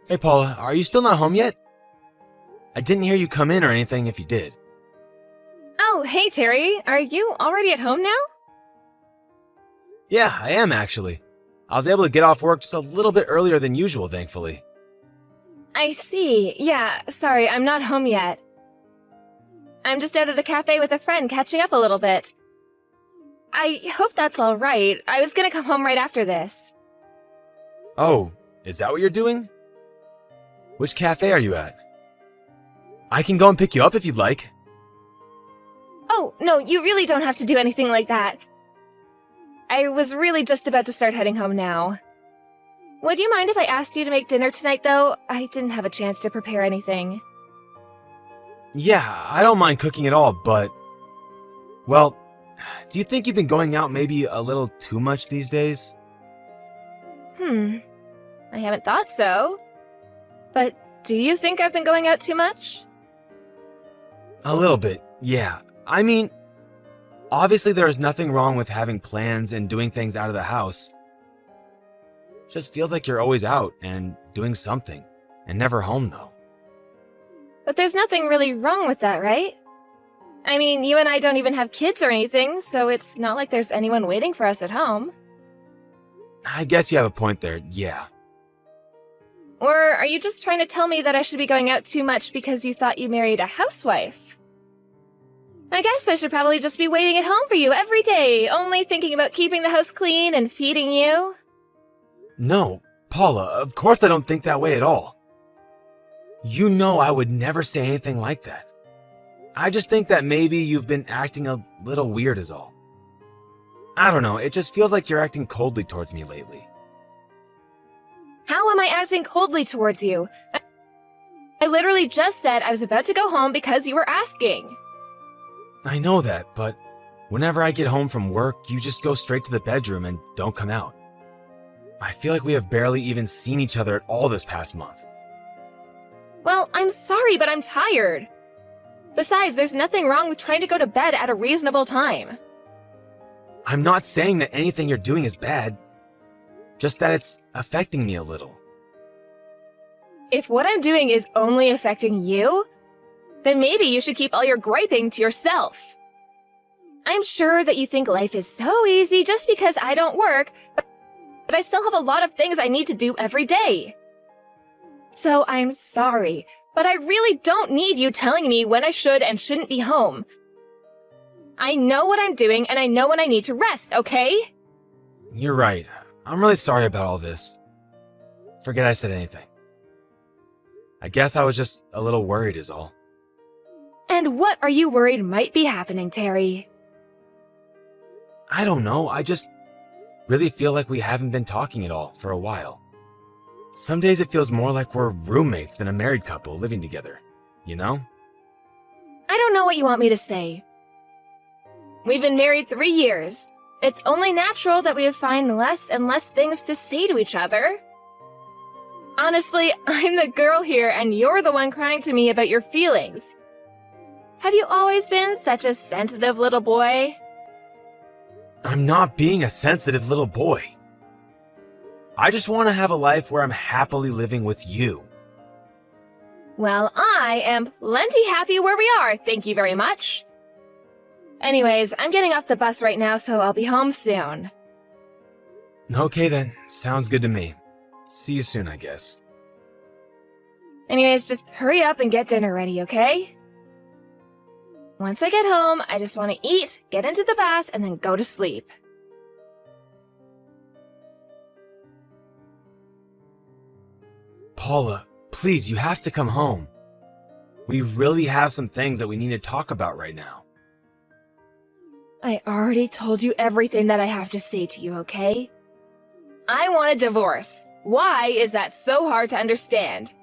Hey Paula, are you still not home yet? I didn't hear you come in or anything if you did. Oh, hey Terry, are you already at home now? Yeah, I am actually. I was able to get off work just a little bit earlier than usual, thankfully. I see. Yeah, sorry, I'm not home yet. I'm just out at a cafe with a friend catching up a little bit. I hope that's alright. I was gonna come home right after this. Oh, is that what you're doing? Which cafe are you at? I can go and pick you up if you'd like. Oh, no, you really don't have to do anything like that. I was really just about to start heading home now. Would you mind if I asked you to make dinner tonight, though? I didn't have a chance to prepare anything. Yeah, I don't mind cooking at all, but... Well, do you think you've been going out maybe a little too much these days? I haven't thought so. But do you think I've been going out too much? A little bit, yeah. I mean, obviously there is nothing wrong with having plans and doing things out of the house. Just feels like you're always out and doing something, and never home though. But there's nothing really wrong with that, right? I mean, you and I don't even have kids or anything, so it's not like there's anyone waiting for us at home. I guess you have a point there, yeah. Or are you just trying to tell me that I should be going out too much because you thought you married a housewife? I guess I should probably just be waiting at home for you every day, only thinking about keeping the house clean and feeding you. No, Paula, of course I don't think that way at all. You know I would never say anything like that. I just think that maybe you've been acting a little weird is all. I don't know, it just feels like you're acting coldly towards me lately. How am I acting coldly towards you? I literally just said I was about to go home because you were asking. I know that, but whenever I get home from work, you just go straight to the bedroom and don't come out. I feel like we have barely even seen each other at all this past month. Well, I'm sorry, but I'm tired. Besides, there's nothing wrong with trying to go to bed at a reasonable time. I'm not saying that anything you're doing is bad, just that it's affecting me a little. If what I'm doing is only affecting you, then maybe you should keep all your griping to yourself. I'm sure that you think life is so easy just because I don't work, but I still have a lot of things I need to do every day. So I'm sorry, but I really don't need you telling me when I should and shouldn't be home. I know what I'm doing and I know when I need to rest, okay? You're right. I'm really sorry about all this. Forget I said anything. I guess I was just a little worried is all. And what are you worried might be happening, Terry? I don't know, I just really feel like we haven't been talking at all for a while. Some days it feels more like we're roommates than a married couple living together, you know? I don't know what you want me to say. We've been married 3 years. It's only natural that we would find less and less things to say to each other. Honestly, I'm the girl here and you're the one crying to me about your feelings. Have you always been such a sensitive little boy? I'm not being a sensitive little boy. I just want to have a life where I'm happily living with you. Well, I am plenty happy where we are, thank you very much. Anyways, I'm getting off the bus right now, so I'll be home soon. Okay then, sounds good to me. See you soon, I guess. Anyways, just hurry up and get dinner ready, okay? Once I get home, I just want to eat, get into the bath, and then go to sleep. Paula, please, you have to come home. We really have some things that we need to talk about right now. I already told you everything that I have to say to you, okay? I want a divorce. Why is that so hard to understand?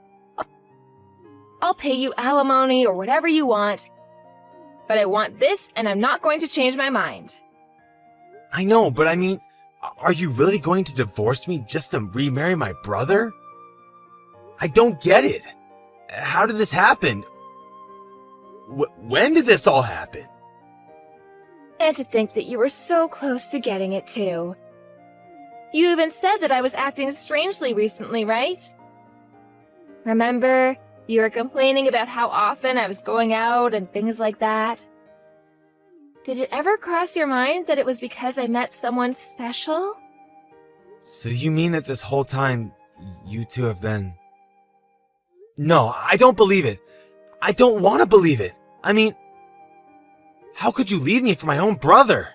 I'll pay you alimony or whatever you want, but I want this and I'm not going to change my mind. I know, but I mean, are you really going to divorce me just to remarry my brother? I don't get it. How did this happen? When did this all happen? And to think that you were so close to getting it too. You even said that I was acting strangely recently, right? Remember, you were complaining about how often I was going out and things like that. Did it ever cross your mind that it was because I met someone special? So you mean that this whole time, you two have been... No, I don't believe it. I don't want to believe it. I mean, how could you leave me for my own brother?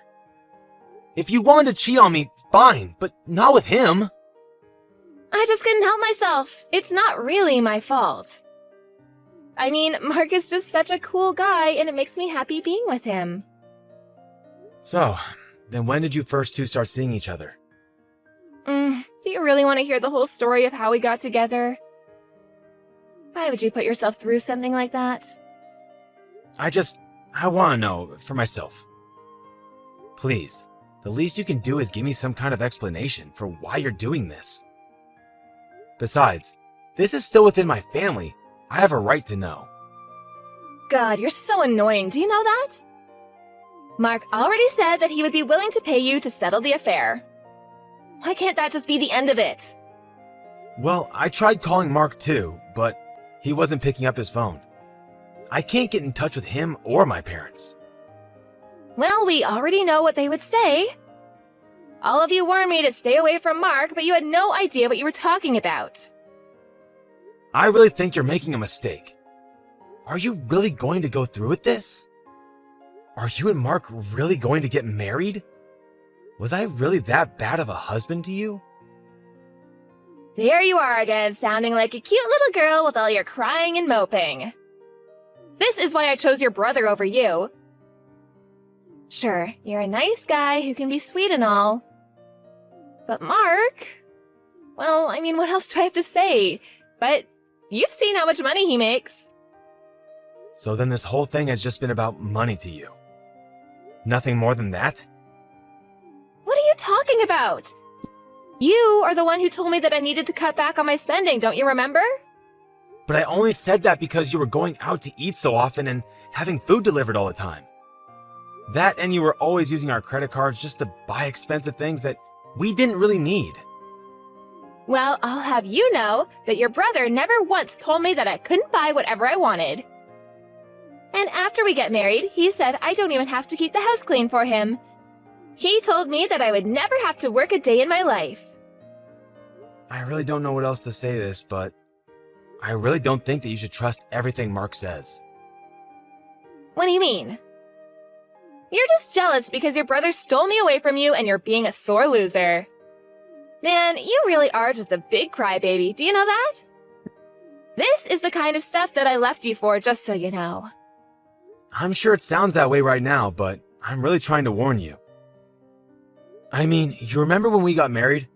If you wanted to cheat on me, fine, but not with him. I just couldn't help myself. It's not really my fault. I mean, Mark is just such a cool guy, and it makes me happy being with him. So, then when did you first two start seeing each other? Do you really want to hear the whole story of how we got together? Why would you put yourself through something like that? I want to know for myself. Please, the least you can do is give me some kind of explanation for why you're doing this. Besides, this is still within my family. I have a right to know. God, you're so annoying. Do you know that? Mark already said that he would be willing to pay you to settle the affair. Why can't that just be the end of it? Well, I tried calling Mark too, but he wasn't picking up his phone. I can't get in touch with him or my parents. Well, we already know what they would say. All of you warned me to stay away from Mark, but you had no idea what you were talking about. I really think you're making a mistake. Are you really going to go through with this? Are you and Mark really going to get married? Was I really that bad of a husband to you? There you are again, sounding like a cute little girl with all your crying and moping. This is why I chose your brother over you. Sure, you're a nice guy who can be sweet and all. But Mark? Well, I mean, what else do I have to say? But you've seen how much money he makes. So then this whole thing has just been about money to you? Nothing more than that? What are you talking about? You are the one who told me that I needed to cut back on my spending, don't you remember? But I only said that because you were going out to eat so often and having food delivered all the time. That and you were always using our credit cards just to buy expensive things that we didn't really need. Well, I'll have you know that your brother never once told me that I couldn't buy whatever I wanted. And after we get married, he said I don't even have to keep the house clean for him. He told me that I would never have to work a day in my life. I really don't know what else to say this, but I really don't think that you should trust everything Mark says. What do you mean? You're just jealous because your brother stole me away from you and you're being a sore loser. Man, you really are just a big crybaby, do you know that? This is the kind of stuff that I left you for, just so you know. I'm sure it sounds that way right now, but I'm really trying to warn you. I mean, you remember when we got married?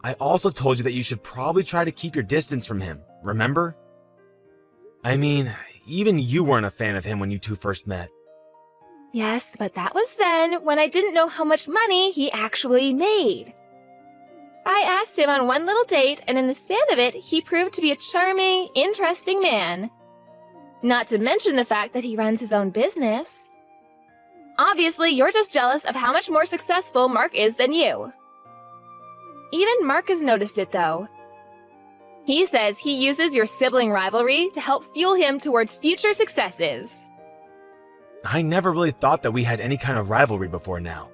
I also told you that you should probably try to keep your distance from him, remember? I mean, even you weren't a fan of him when you two first met. Yes, but that was then, when I didn't know how much money he actually made. I asked him on one little date, and in the span of it, he proved to be a charming, interesting man. Not to mention the fact that he runs his own business. Obviously, you're just jealous of how much more successful Mark is than you. Even Mark has noticed it, though. He says he uses your sibling rivalry to help fuel him towards future successes. I never really thought that we had any kind of rivalry before now.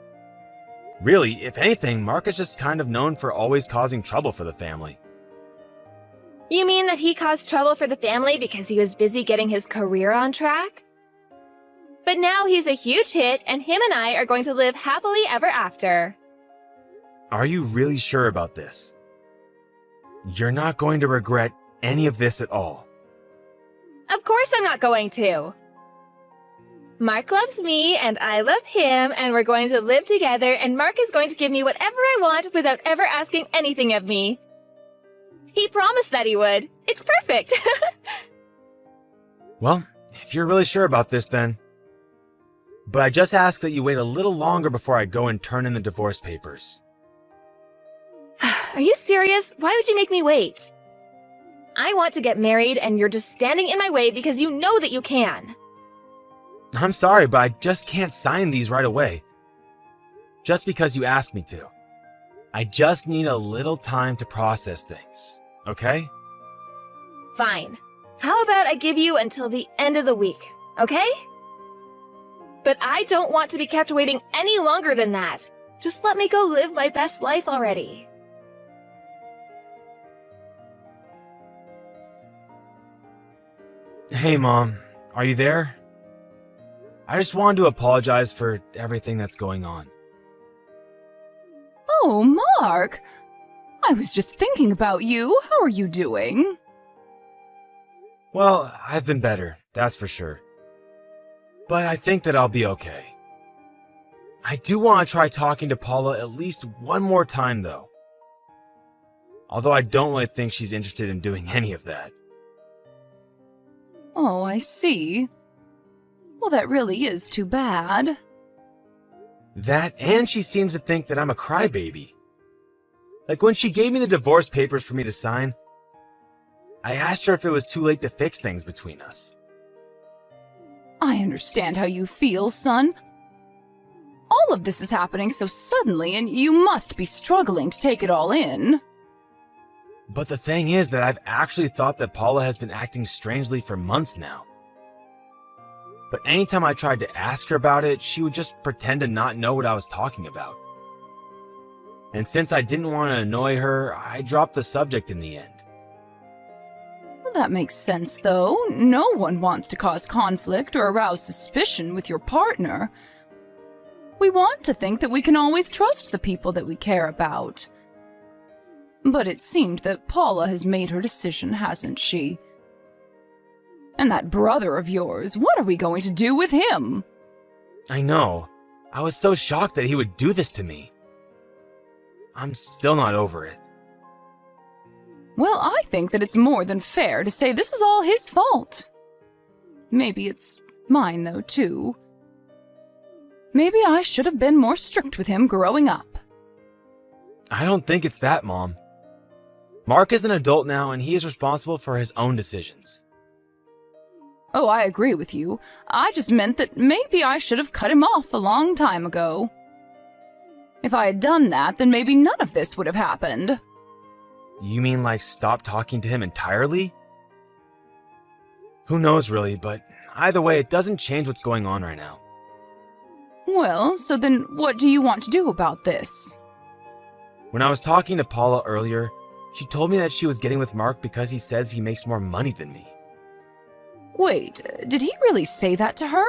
Really, if anything, Mark is just kind of known for always causing trouble for the family. You mean that he caused trouble for the family because he was busy getting his career on track? But now he's a huge hit, and him and I are going to live happily ever after. Are you really sure about this? You're not going to regret any of this at all. Of course I'm not going to. Mark loves me, and I love him, and we're going to live together, and Mark is going to give me whatever I want without ever asking anything of me. He promised that he would. It's perfect. Well, if you're really sure about this, then. But I just ask that you wait a little longer before I go and turn in the divorce papers. Are you serious? Why would you make me wait? I want to get married, and you're just standing in my way because you know that you can. I'm sorry, but I just can't sign these right away. Just because you asked me to. I just need a little time to process things, okay? Fine. How about I give you until the end of the week, okay? But I don't want to be kept waiting any longer than that. Just let me go live my best life already. Hey, Mom. Are you there? I just wanted to apologize for everything that's going on. Oh, Mark! I was just thinking about you. How are you doing? Well, I've been better, that's for sure. But I think that I'll be okay. I do want to try talking to Paula at least one more time, though. Although I don't really think she's interested in doing any of that. Oh, I see. Well, that really is too bad. That, and she seems to think that I'm a crybaby. Like when she gave me the divorce papers for me to sign, I asked her if it was too late to fix things between us. I understand how you feel, son. All of this is happening so suddenly, and you must be struggling to take it all in. But the thing is that I've actually thought that Paula has been acting strangely for months now. But anytime I tried to ask her about it, she would just pretend to not know what I was talking about. And since I didn't want to annoy her, I dropped the subject in the end. Well, that makes sense, though. No one wants to cause conflict or arouse suspicion with your partner. We want to think that we can always trust the people that we care about. But it seemed that Paula has made her decision, hasn't she? And that brother of yours, what are we going to do with him? I know. I was so shocked that he would do this to me. I'm still not over it. Well, I think that it's more than fair to say this is all his fault. Maybe it's mine, though, too. Maybe I should have been more strict with him growing up. I don't think it's that, Mom. Mark is an adult now, and he is responsible for his own decisions. Oh, I agree with you. I just meant that maybe I should have cut him off a long time ago. If I had done that, then maybe none of this would have happened. You mean like stop talking to him entirely? Who knows really, but either way, it doesn't change what's going on right now. Well, so then what do you want to do about this? When I was talking to Paula earlier, she told me that she was getting with Mark because he says he makes more money than me. Wait, did he really say that to her?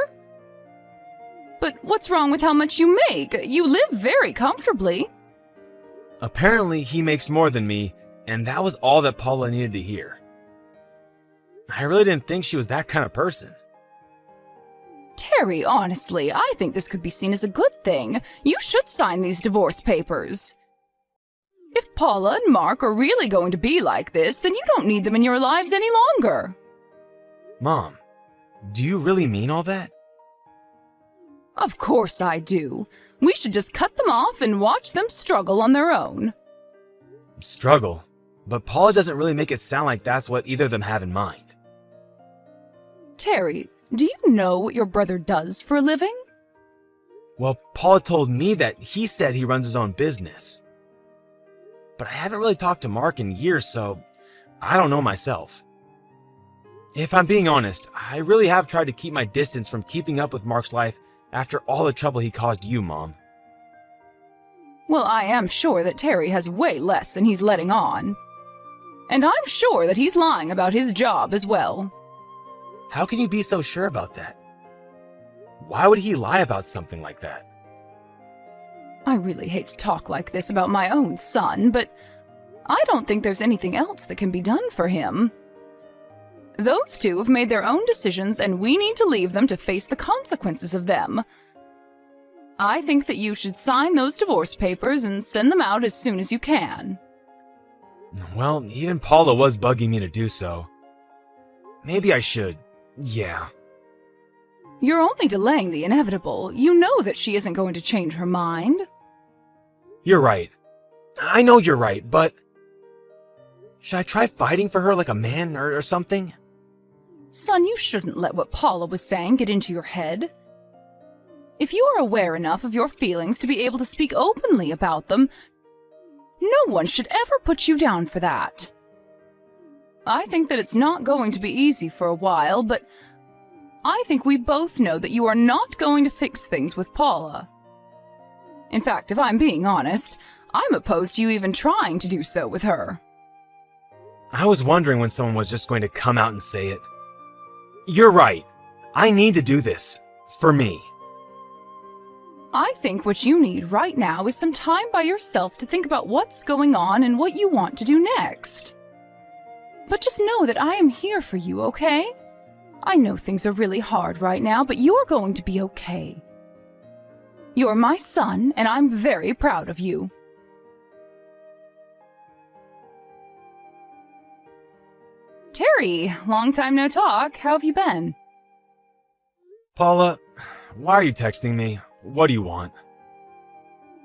But what's wrong with how much you make? You live very comfortably. Apparently, he makes more than me, and that was all that Paula needed to hear. I really didn't think she was that kind of person. Terry, honestly, I think this could be seen as a good thing. You should sign these divorce papers. If Paula and Mark are really going to be like this, then you don't need them in your lives any longer. Mom, do you really mean all that? Of course I do. We should just cut them off and watch them struggle on their own. Struggle? But Paula doesn't really make it sound like that's what either of them have in mind. Terry, do you know what your brother does for a living? Well, Paula told me that he said he runs his own business. But I haven't really talked to Mark in years, so I don't know myself. If I'm being honest, I really have tried to keep my distance from keeping up with Mark's life after all the trouble he caused you, Mom. Well, I am sure that Terry has way less than he's letting on. And I'm sure that he's lying about his job as well. How can you be so sure about that? Why would he lie about something like that? I really hate to talk like this about my own son, but I don't think there's anything else that can be done for him. Those two have made their own decisions, and we need to leave them to face the consequences of them. I think that you should sign those divorce papers and send them out as soon as you can. Well, even Paula was bugging me to do so. Maybe I should. Yeah. You're only delaying the inevitable. You know that she isn't going to change her mind. You're right. I know you're right, but... should I try fighting for her like a man or something? Son, you shouldn't let what Paula was saying get into your head. If you are aware enough of your feelings to be able to speak openly about them, no one should ever put you down for that. I think that it's not going to be easy for a while, but I think we both know that you are not going to fix things with Paula. In fact, if I'm being honest, I'm opposed to you even trying to do so with her. I was wondering when someone was just going to come out and say it. You're right. I need to do this. For me. I think what you need right now is some time by yourself to think about what's going on and what you want to do next. But just know that I am here for you, okay? I know things are really hard right now, but you're going to be okay. You're my son, and I'm very proud of you. Terry, long time no talk. How have you been? Paula, why are you texting me? What do you want?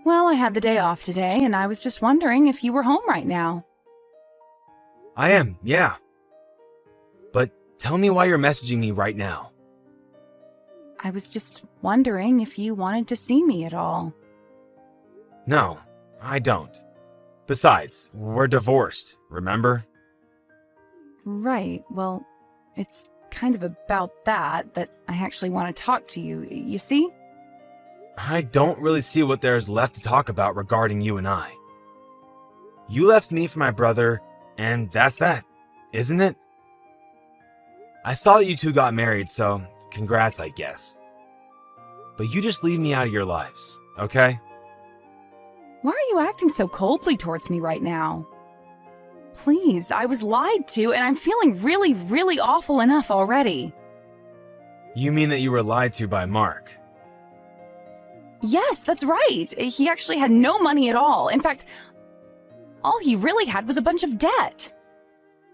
Well, I had the day off today, and I was just wondering if you were home right now. I am, yeah. But tell me why you're messaging me right now. I was just wondering if you wanted to see me at all. No, I don't. Besides, we're divorced, remember? Right, well, it's kind of about that I actually want to talk to you, you see? I don't really see what there's left to talk about regarding you and I. You left me for my brother, and that's that, isn't it? I saw that you two got married, so congrats, I guess. But you just leave me out of your lives, okay? Why are you acting so coldly towards me right now? Please, I was lied to, and I'm feeling really, really awful enough already. You mean that you were lied to by Mark? Yes, that's right. He actually had no money at all. In fact, all he really had was a bunch of debt.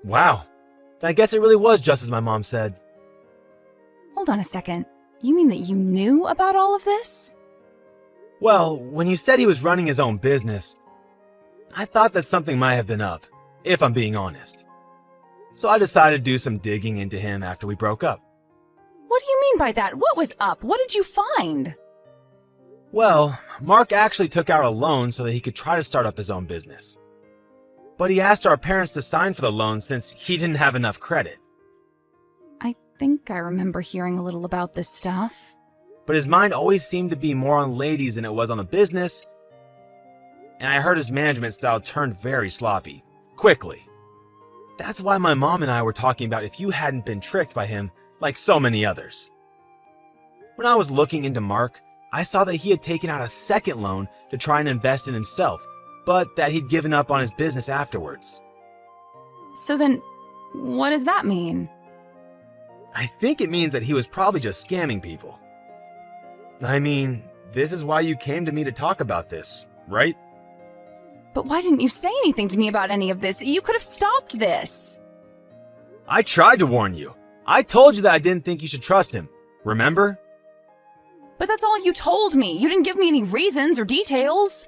Wow. I guess it really was just as my mom said. Hold on a second. You mean that you knew about all of this? Well, when you said he was running his own business, I thought that something might have been up, if I'm being honest. So I decided to do some digging into him after we broke up. What do you mean by that? What was up? What did you find? Well, Mark actually took out a loan so that he could try to start up his own business. But he asked our parents to sign for the loan since he didn't have enough credit. I think I remember hearing a little about this stuff. But his mind always seemed to be more on ladies than it was on the business, and I heard his management style turned very sloppy, quickly. That's why my mom and I were talking about if you hadn't been tricked by him like so many others. When I was looking into Mark, I saw that he had taken out a second loan to try and invest in himself, but that he'd given up on his business afterwards. So then, what does that mean? I think it means that he was probably just scamming people. I mean, this is why you came to me to talk about this, right? But why didn't you say anything to me about any of this? You could have stopped this. I tried to warn you. I told you that I didn't think you should trust him, remember? But that's all you told me. You didn't give me any reasons or details.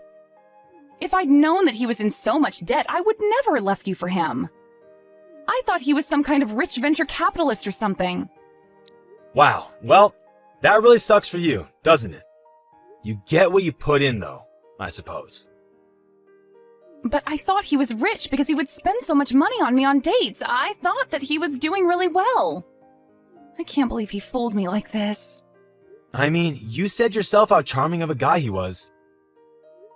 If I'd known that he was in so much debt, I would never have left you for him. I thought he was some kind of rich venture capitalist or something. Wow, well, that really sucks for you, doesn't it? You get what you put in, though, I suppose. But I thought he was rich because he would spend so much money on me on dates. I thought that he was doing really well. I can't believe he fooled me like this. I mean, you said yourself how charming of a guy he was.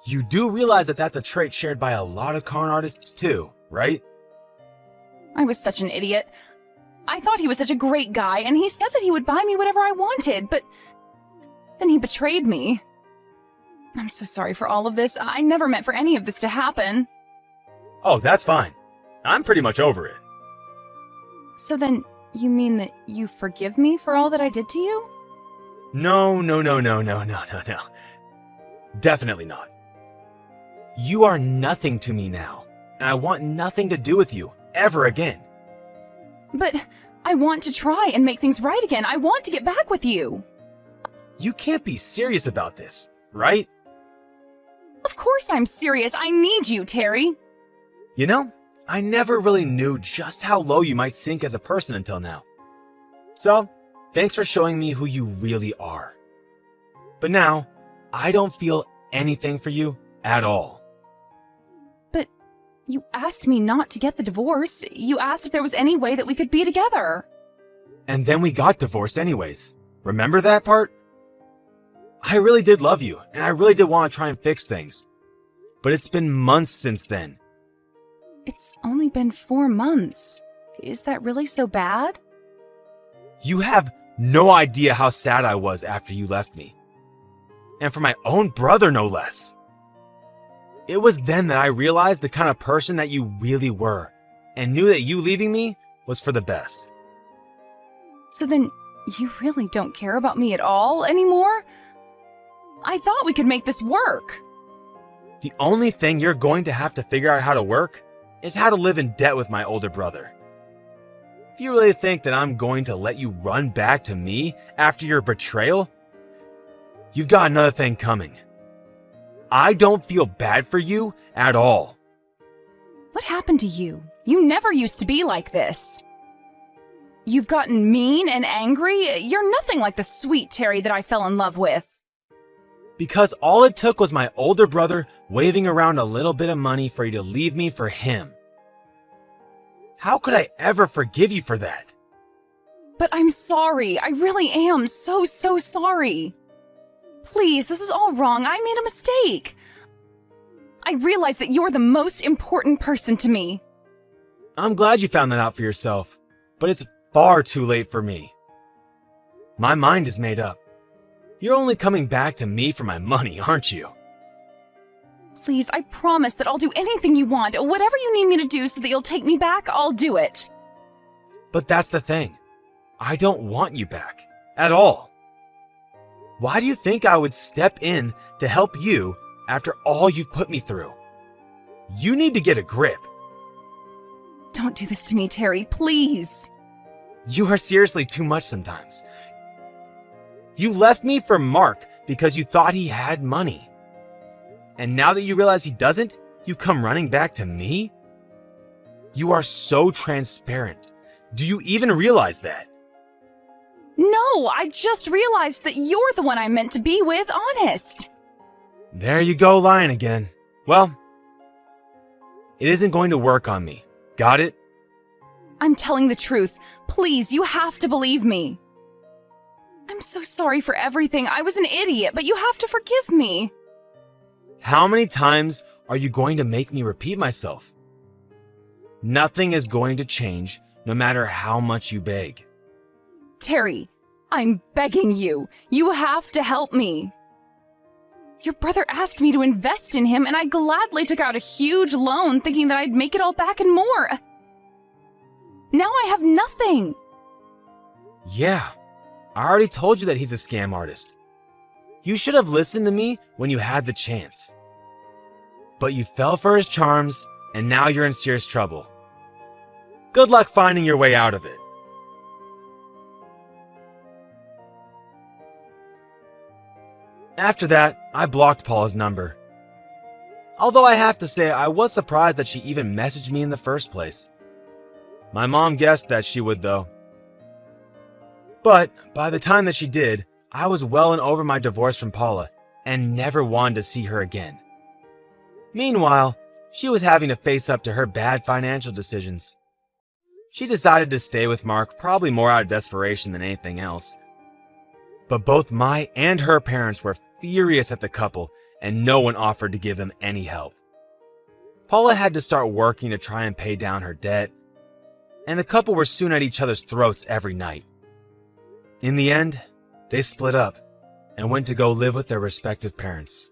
You do realize that that's a trait shared by a lot of con artists too, right? I was such an idiot. I thought he was such a great guy, and he said that he would buy me whatever I wanted, but then he betrayed me. I'm so sorry for all of this. I never meant for any of this to happen. Oh, that's fine. I'm pretty much over it. So then, you mean that you forgive me for all that I did to you? No. Definitely not. You are nothing to me now, and I want nothing to do with you, ever again. But I want to try and make things right again. I want to get back with you. You can't be serious about this, right? Of course I'm serious. I need you, Terry. You know, I never really knew just how low you might sink as a person until now. So, thanks for showing me who you really are. But now, I don't feel anything for you at all. But You asked me not to get the divorce. You asked if there was any way that we could be together. And then we got divorced anyways. Remember that part? I really did love you, and I really did want to try and fix things. But it's been months since then. It's only been 4 months. Is that really so bad? You have no idea how sad I was after you left me. And for my own brother, no less. It was then that I realized the kind of person that you really were, and knew that you leaving me was for the best. So then, you really don't care about me at all anymore? I thought we could make this work. The only thing you're going to have to figure out how to work is how to live in debt with my older brother. If you really think that I'm going to let you run back to me after your betrayal, you've got another thing coming. I don't feel bad for you at all. What happened to you? You never used to be like this. You've gotten mean and angry. You're nothing like the sweet Terry that I fell in love with. Because all it took was my older brother waving around a little bit of money for you to leave me for him. How could I ever forgive you for that? But I'm sorry. I really am so sorry. Please, this is all wrong. I made a mistake. I realize that you're the most important person to me. I'm glad you found that out for yourself, but it's far too late for me. My mind is made up. You're only coming back to me for my money, aren't you? Please, I promise that I'll do anything you want. Whatever you need me to do so that you'll take me back, I'll do it. But that's the thing. I don't want you back. At all. Why do you think I would step in to help you after all you've put me through? You need to get a grip. Don't do this to me, Terry, please. You are seriously too much sometimes. You left me for Mark because you thought he had money. And now that you realize he doesn't, you come running back to me? You are so transparent. Do you even realize that? No, I just realized that you're the one I'm meant to be with, honest. There you go, lying again. Well, it isn't going to work on me. Got it? I'm telling the truth. Please, you have to believe me. I'm so sorry for everything. I was an idiot, but you have to forgive me. How many times are you going to make me repeat myself? Nothing is going to change no matter how much you beg. Terry, I'm begging you. You have to help me. Your brother asked me to invest in him, and I gladly took out a huge loan thinking that I'd make it all back and more. Now I have nothing. Yeah, I already told you that he's a scam artist. You should have listened to me when you had the chance. But you fell for his charms, and now you're in serious trouble. Good luck finding your way out of it. After that, I blocked Paula's number. Although I have to say, I was surprised that she even messaged me in the first place. My mom guessed that she would, though. But by the time that she did, I was well and over my divorce from Paula and never wanted to see her again. Meanwhile, she was having to face up to her bad financial decisions. She decided to stay with Mark, probably more out of desperation than anything else. But both my and her parents were furious at the couple, and no one offered to give them any help. Paula had to start working to try and pay down her debt, and the couple were soon at each other's throats every night. In the end, they split up and went to go live with their respective parents.